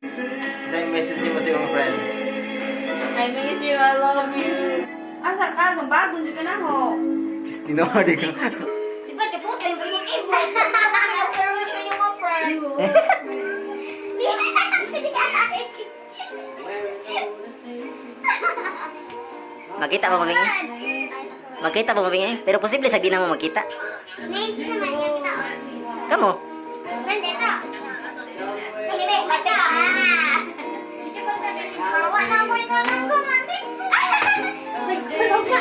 Isang message niyo mo sa iyong friends. I miss you, I love you. Asa ka? Sumbagon dyan ka na ho. Tinawari ka. Si Brad, kaputa yung ibo-ibo. Nag-serve kayo mga friend. Magkita ba mabingi? Magkita ba mabingi? Pero posible sa di na mo magkita. Name sa manya kita. Kamo? Friend, ito. Hindi, basta ka. Ito ba sabi niyo? Hawa na mo yung anak ko, mantis ko. Nagtulog na.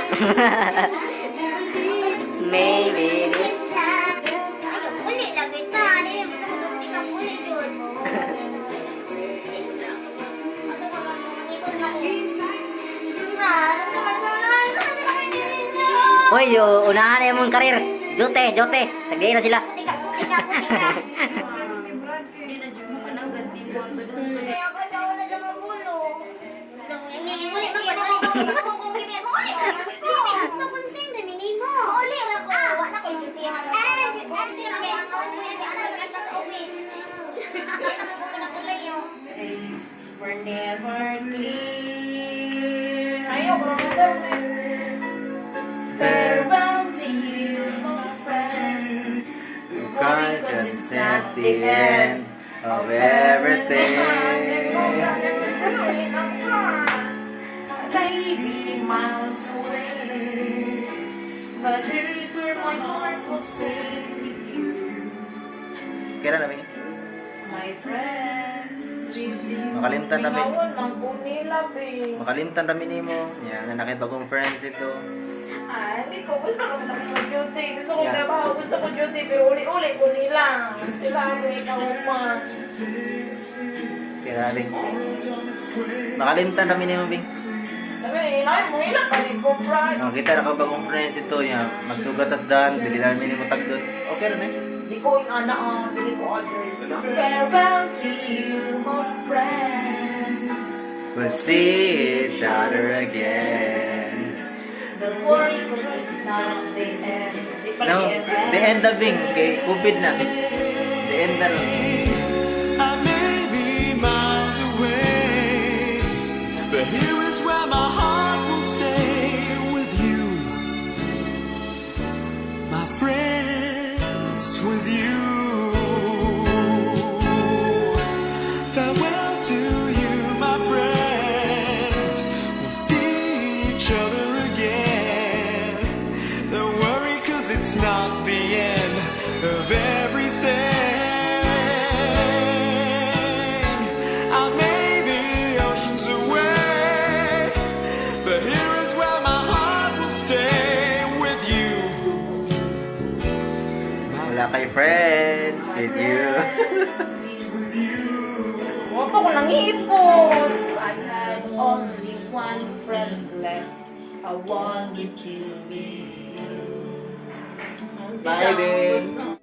Maybe this. Ayaw, uli lang kita. Ano yun? Basta kung di ka uli, Jun. Ano ba mga mangipos na ko? Brad, naman. Hoy, unahan na yung mong karir. Jote, jote. Sagdihin na sila. Puti ka. Hindi na dyan mo ka nang ganti mo. Kaya ako daw na sa mga bulo. Uli, kung gimi mo, uli ka man ko. Gusto ko sing naminin mo. Uli na ko. Wala ko yung dutihan. Kaya ang kawan mo yan, ano na sa office. Kaya naman ko na kulay yun. We're never clear. Ayaw, brother. Farewell to you, my friend. Cause it's at the end of everything. Baby, miles away, but here's where my heart will stay with you, Kailan namin? my friends. With you. Makalimtan namin. Mingawan lang po nila, babe. Makalimtan kami ni mo. Yan, nanakit bagong friends dito. Hindi ko. Gusto ko duty. Gusto ko trabaho. Gusto ko duty. Pero uli-uli ko nila. Sila ako ikaw man. Kaya rin. Makalimtan kami ni mo, Bing. Sabi, inay mo ilang balik ko, Brad. Kita na bagong friends ito. Yan, magsugat as daan. Bili namin ni mo tag doon. Okay rin eh. Di ko yung anak bili ko others. Farewell to you, my friends. We'll see each other again. Don't worry, cause it's not the end. Di pala No, the end na, Bing. Kay COVID na. The end na lang. I may be miles away, but here is where my heart will stay with you, my friends, with you. Farewell to you, my friends. We'll see each other again. Don't worry, 'cause it's not the end of everything. I may be oceans away, but here is where my heart will stay with you. Wala kay friends with you. Huwag ako nangipos. I had only one friend left. I wanted to be. Bye, Bing.